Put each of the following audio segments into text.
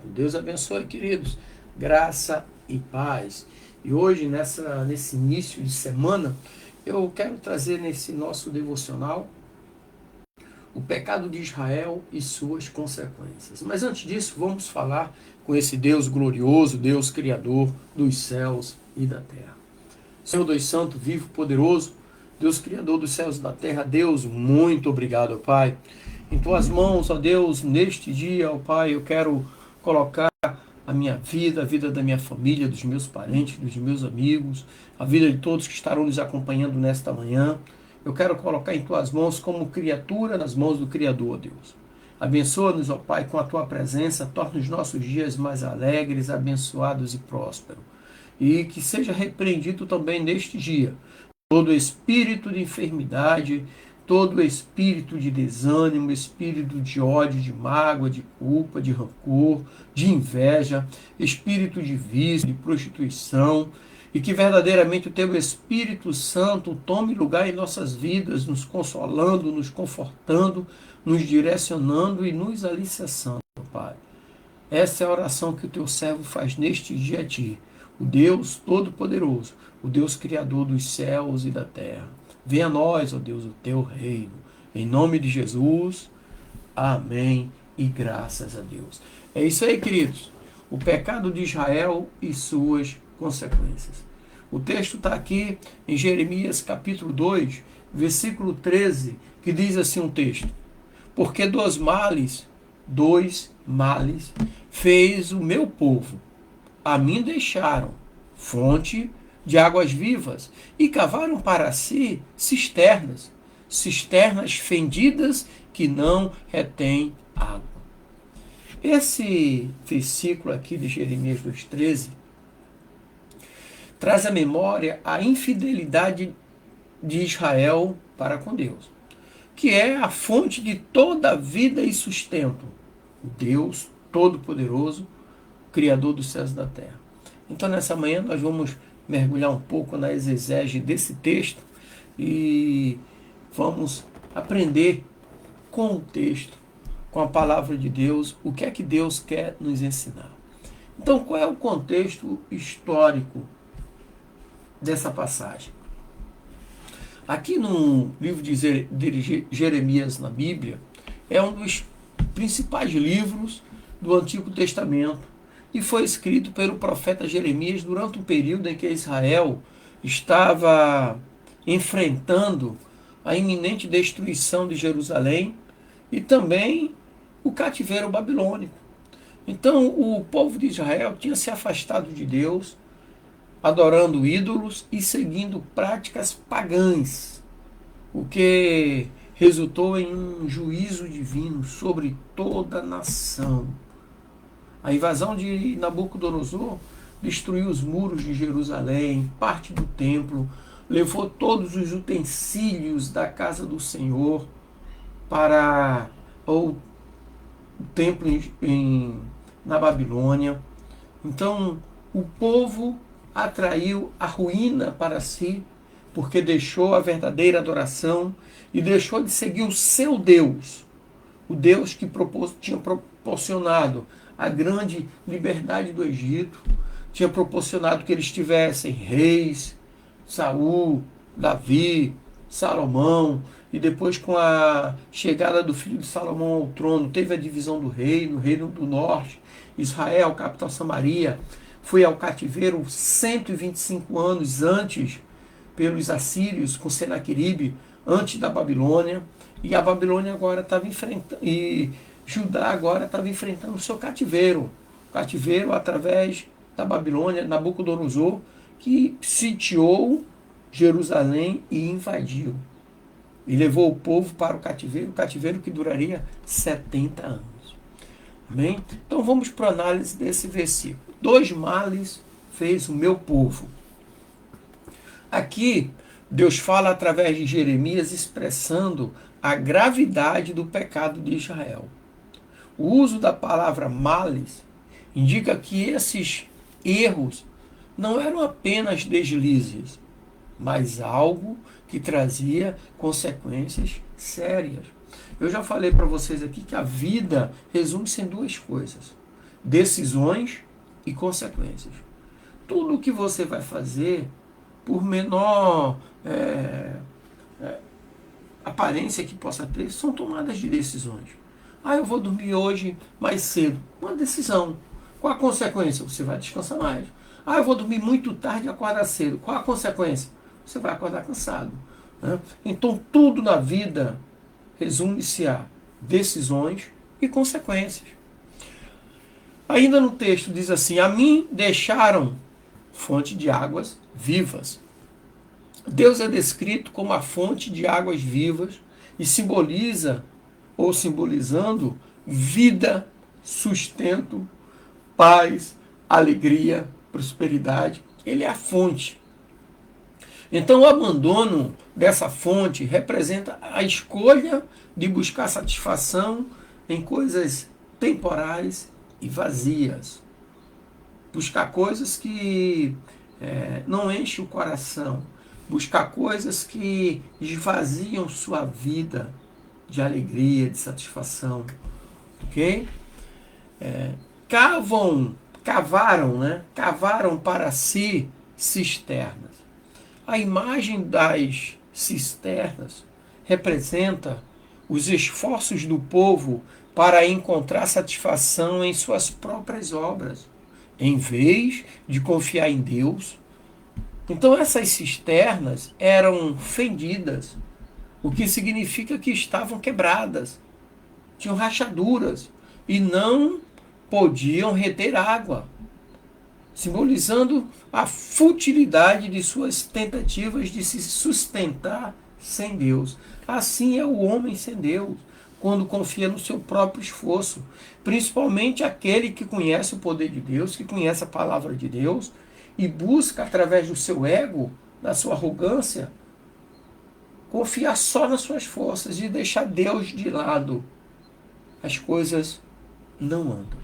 Deus abençoe, queridos. Graça e paz. E hoje, nesse início de semana, eu quero trazer nesse nosso devocional o pecado de Israel e suas consequências. Mas antes disso, vamos falar com esse Deus glorioso, Deus criador dos céus e da terra. Senhor Deus Santo, vivo, poderoso, Deus criador dos céus e da terra, Deus, muito obrigado, Pai. Em tuas mãos, ó Deus, neste dia, ó Pai, eu quero colocar a minha vida, a vida da minha família, dos meus parentes, dos meus amigos, a vida de todos que estarão nos acompanhando nesta manhã. Eu quero colocar em tuas mãos como criatura nas mãos do Criador, Deus. Abençoa-nos, ó Pai, com a tua presença, torna os nossos dias mais alegres, abençoados e prósperos. E que seja repreendido também neste dia todo espírito de enfermidade, todo espírito de desânimo, espírito de ódio, de mágoa, de culpa, de rancor, de inveja, espírito de vício, de prostituição, e que verdadeiramente o teu Espírito Santo tome lugar em nossas vidas, nos consolando, nos confortando, nos direcionando e nos alicerçando, Pai. Essa é a oração que o teu servo faz neste dia a ti, o Deus Todo-Poderoso, o Deus Criador dos céus e da terra. Venha a nós, ó Deus, o teu reino. Em nome de Jesus, amém e graças a Deus. É isso aí, queridos. O pecado de Israel e suas consequências. O texto está aqui em Jeremias capítulo 2, versículo 13, que diz assim um texto: porque dois males fez o meu povo. A mim deixaram fonte de águas vivas e cavaram para si cisternas, cisternas fendidas que não retêm água. Esse versículo aqui de Jeremias 2,13 traz à memória a infidelidade de Israel para com Deus, que é a fonte de toda vida e sustento, o Deus Todo-Poderoso, Criador dos céus e da terra. Então, nessa manhã, nós vamos mergulhar um pouco na exegese desse texto e vamos aprender com o texto, com a palavra de Deus, o que é que Deus quer nos ensinar. Então, qual é o contexto histórico dessa passagem? Aqui no livro de Jeremias na Bíblia, é um dos principais livros do Antigo Testamento e foi escrito pelo profeta Jeremias durante um período em que Israel estava enfrentando a iminente destruição de Jerusalém e também o cativeiro babilônico. Então, o povo de Israel tinha se afastado de Deus, adorando ídolos e seguindo práticas pagãs, o que resultou em um juízo divino sobre toda a nação. A invasão de Nabucodonosor destruiu os muros de Jerusalém, parte do templo, levou todos os utensílios da casa do Senhor para o templo na Babilônia. Então, o povo atraiu a ruína para si, porque deixou a verdadeira adoração e deixou de seguir o seu Deus, o Deus que tinha proporcionado a grande liberdade do Egito, tinha proporcionado que eles tivessem reis, Saul, Davi, Salomão, e depois com a chegada do filho de Salomão ao trono, teve a divisão do reino, o reino do norte, Israel, capital Samaria, foi ao cativeiro 125 anos antes, pelos assírios, com Senaqueribe, antes da Babilônia, e a Babilônia agora estava enfrentando, e Judá agora estava enfrentando o seu cativeiro através da Babilônia, Nabucodonosor, que sitiou Jerusalém e invadiu. E levou o povo para o cativeiro que duraria 70 anos. Amém? Então vamos para a análise desse versículo. Dois males fez o meu povo. Aqui, Deus fala através de Jeremias expressando a gravidade do pecado de Israel. O uso da palavra males indica que esses erros não eram apenas deslizes, mas algo que trazia consequências sérias. Eu já falei para vocês aqui que a vida resume-se em duas coisas: decisões e consequências. Tudo o que você vai fazer, por menor aparência que possa ter, são tomadas de decisões. Ah, eu vou dormir hoje mais cedo. Uma decisão. Qual a consequência? Você vai descansar mais. Ah, eu vou dormir muito tarde e acordar cedo. Qual a consequência? Você vai acordar cansado. Né? Então, tudo na vida resume-se a decisões e consequências. Ainda no texto diz assim: a mim deixaram fonte de águas vivas. Deus é descrito como a fonte de águas vivas e simboliza, ou simbolizando, vida, sustento, paz, alegria, prosperidade. Ele é a fonte. Então, o abandono dessa fonte representa a escolha de buscar satisfação em coisas temporais e vazias. Buscar coisas que não enchem o coração. Buscar coisas que esvaziam sua vida de alegria, de satisfação. Ok? Cavaram, né? Cavaram para si cisternas. A imagem das cisternas representa os esforços do povo para encontrar satisfação em suas próprias obras, em vez de confiar em Deus. Então essas cisternas eram fendidas, o que significa que estavam quebradas, tinham rachaduras e não podiam reter água, simbolizando a futilidade de suas tentativas de se sustentar sem Deus. Assim é o homem sem Deus, quando confia no seu próprio esforço, principalmente aquele que conhece o poder de Deus, que conhece a palavra de Deus e busca, através do seu ego, da sua arrogância, confiar só nas suas forças e deixar Deus de lado. As coisas não andam.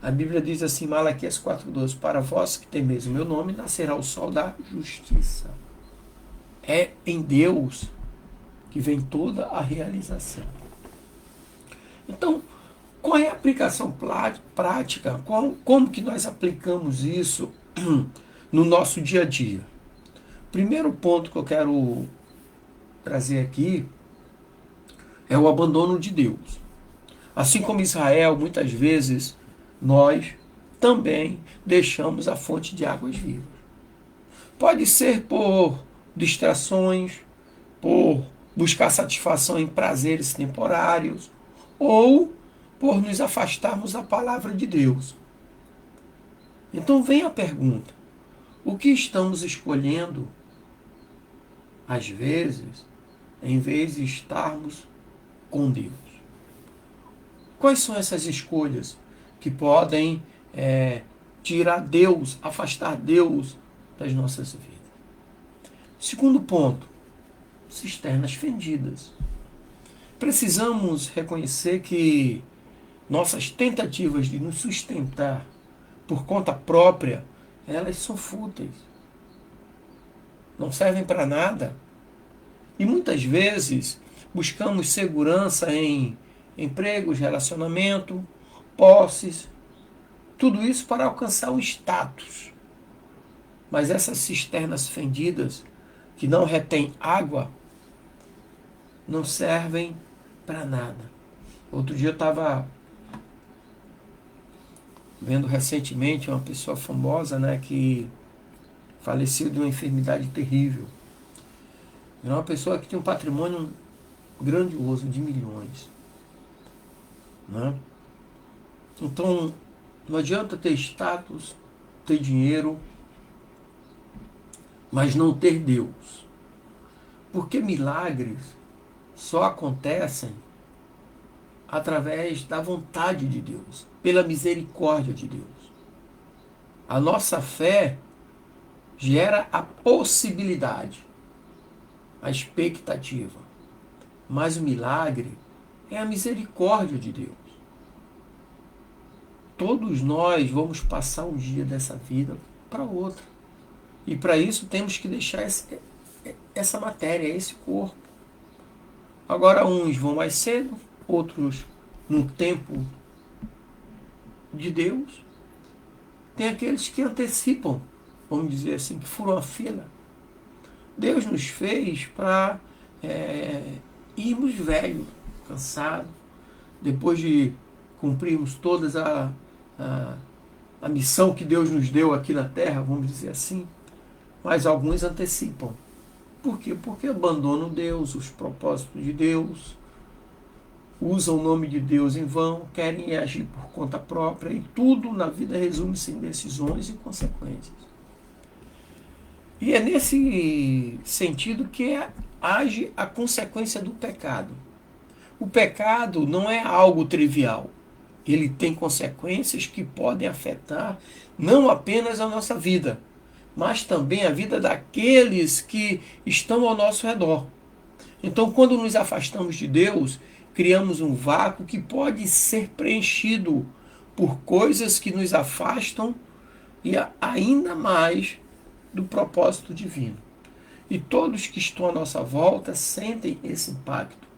A Bíblia diz assim, Malaquias 4,12: para vós que temeis o meu nome, nascerá o sol da justiça. É em Deus que vem toda a realização. Então, qual é a aplicação prática? Como que nós aplicamos isso no nosso dia a dia? Primeiro ponto que eu quero trazer aqui é o abandono de Deus. Assim como Israel, muitas vezes, nós também deixamos a fonte de águas vivas. Pode ser por distrações, por buscar satisfação em prazeres temporários, ou por nos afastarmos da palavra de Deus. Então vem a pergunta: o que estamos escolhendo, às vezes, em vez de estarmos com Deus? Quais são essas escolhas que podem tirar Deus, afastar Deus das nossas vidas? Segundo ponto, cisternas fendidas. Precisamos reconhecer que nossas tentativas de nos sustentar por conta própria, elas são fúteis. Não servem para nada. E muitas vezes buscamos segurança em empregos, relacionamento, posses, tudo isso para alcançar o status. Mas essas cisternas fendidas, que não retêm água, não servem para nada. Outro dia eu estava vendo recentemente uma pessoa famosa, né, que faleceu de uma enfermidade terrível. Era uma pessoa que tinha um patrimônio grandioso de milhões. Né? Então, não adianta ter status, ter dinheiro, mas não ter Deus. Porque milagres só acontecem através da vontade de Deus, pela misericórdia de Deus. A nossa fé gera a possibilidade, a expectativa. Mas o milagre é a misericórdia de Deus. Todos nós vamos passar um dia dessa vida para outra. E para isso temos que deixar essa matéria, esse corpo. Agora uns vão mais cedo, outros num tempo de Deus, tem aqueles que antecipam, vamos dizer assim, que furam a fila. Deus nos fez para irmos velhos, cansados, depois de cumprirmos todas a missão que Deus nos deu aqui na terra, vamos dizer assim, mas alguns antecipam. Por quê? Porque abandonam Deus, os propósitos de Deus, usam o nome de Deus em vão, querem agir por conta própria, e tudo na vida resume-se em decisões e consequências. E é nesse sentido que age a consequência do pecado. O pecado não é algo trivial. Ele tem consequências que podem afetar não apenas a nossa vida, mas também a vida daqueles que estão ao nosso redor. Então, quando nos afastamos de Deus, criamos um vácuo que pode ser preenchido por coisas que nos afastam e ainda mais do propósito divino. E todos que estão à nossa volta sentem esse impacto.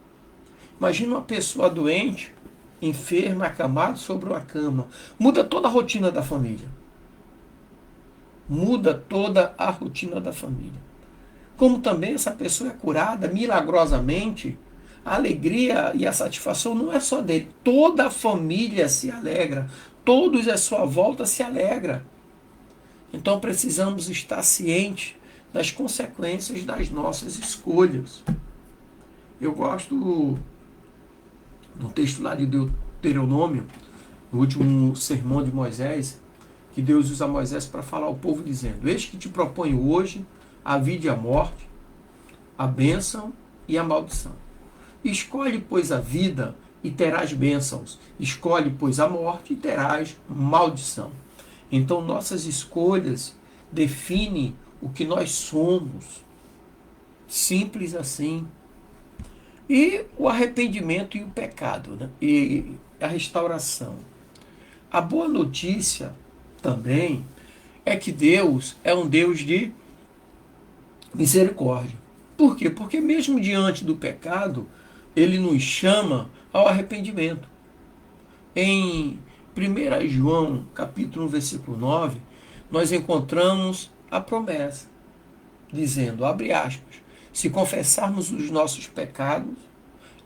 Imagina uma pessoa doente, enferma, acamada sobre uma cama. Muda toda a rotina da família. Muda toda a rotina da família. Como também essa pessoa é curada milagrosamente, a alegria e a satisfação não é só dele. Toda a família se alegra. Todos à sua volta se alegram. Então precisamos estar cientes das consequências das nossas escolhas. Eu gosto do texto lá de Deuteronômio, no último sermão de Moisés, que Deus usa Moisés para falar ao povo dizendo: eis que te proponho hoje a vida e a morte, a bênção e a maldição. Escolhe, pois, a vida e terás bênçãos. Escolhe, pois, a morte e terás maldição. Então, nossas escolhas definem o que nós somos. Simples assim. E o arrependimento e o pecado, né? E a restauração. A boa notícia também é que Deus é um Deus de misericórdia. Por quê? Porque mesmo diante do pecado, Ele nos chama ao arrependimento. Em 1 João, capítulo 1, versículo 9, nós encontramos a promessa, dizendo, abre aspas, se confessarmos os nossos pecados,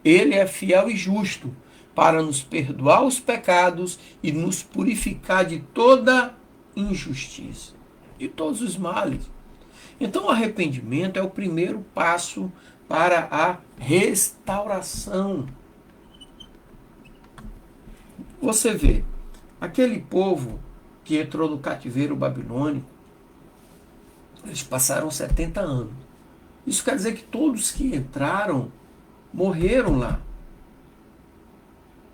Ele é fiel e justo para nos perdoar os pecados e nos purificar de toda injustiça, de todos os males. Então, o arrependimento é o primeiro passo para a restauração. Você vê, aquele povo que entrou no cativeiro babilônico, eles passaram 70 anos. Isso quer dizer que todos que entraram morreram lá.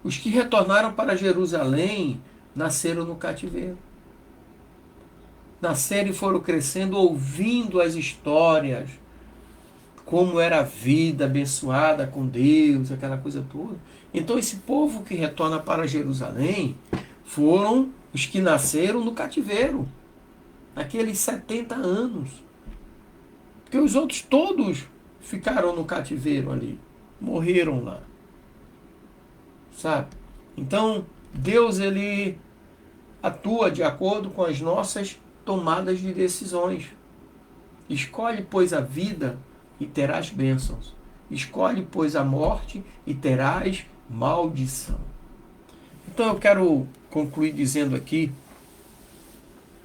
Os que retornaram para Jerusalém nasceram no cativeiro. Nasceram e foram crescendo ouvindo as histórias, como era a vida abençoada com Deus, aquela coisa toda. Então esse povo que retorna para Jerusalém foram os que nasceram no cativeiro, naqueles 70 anos. Porque os outros todos ficaram no cativeiro ali, morreram lá. Sabe? Então Deus, ele atua de acordo com as nossas tomadas de decisões. Escolhe, pois, a vida e terás bênçãos. Escolhe, pois, a morte e terás maldição. Então eu quero concluir dizendo aqui,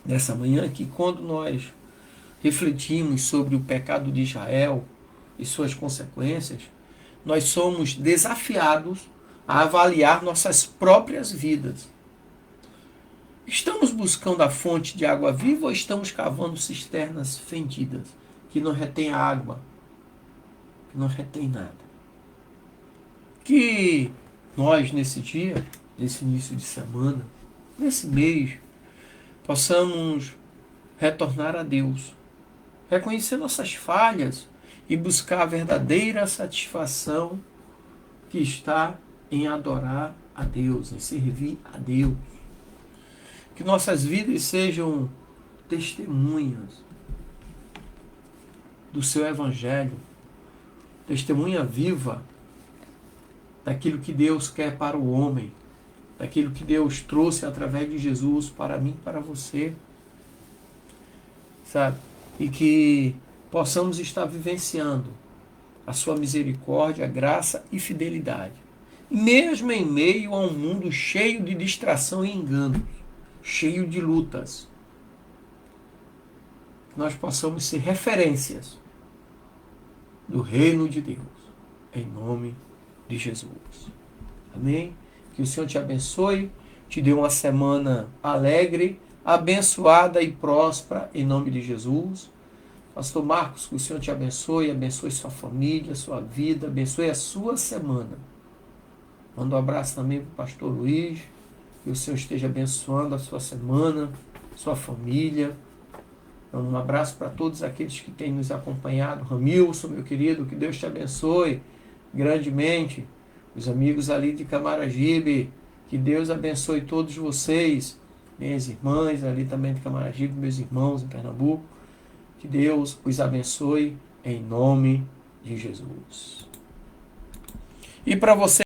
nessa manhã, que quando nós refletimos sobre o pecado de Israel e suas consequências, nós somos desafiados a avaliar nossas próprias vidas. Estamos buscando a fonte de água viva ou estamos cavando cisternas fendidas, que não retém água, que não retém nada? Que nós, nesse dia, nesse início de semana, nesse mês, possamos retornar a Deus, reconhecer nossas falhas e buscar a verdadeira satisfação que está em adorar a Deus, em servir a Deus. Que nossas vidas sejam testemunhas do seu Evangelho, testemunha viva daquilo que Deus quer para o homem, daquilo que Deus trouxe através de Jesus para mim, para você, sabe? E que possamos estar vivenciando a sua misericórdia, graça e fidelidade. Mesmo em meio a um mundo cheio de distração e enganos, cheio de lutas, nós possamos ser referências do reino de Deus, em nome de Jesus. Amém? Que o Senhor te abençoe, te dê uma semana alegre, abençoada e próspera, em nome de Jesus. Pastor Marcos, que o Senhor te abençoe, abençoe sua família, sua vida, abençoe a sua semana. Manda um abraço também para o pastor Luiz, que o Senhor esteja abençoando a sua semana, sua família. Um abraço para todos aqueles que têm nos acompanhado. Ramilson, meu querido, que Deus te abençoe grandemente. Os amigos ali de Camaragibe, que Deus abençoe todos vocês. Minhas irmãs ali também de Camaragibe, meus irmãos em Pernambuco. Que Deus os abençoe em nome de Jesus. E para você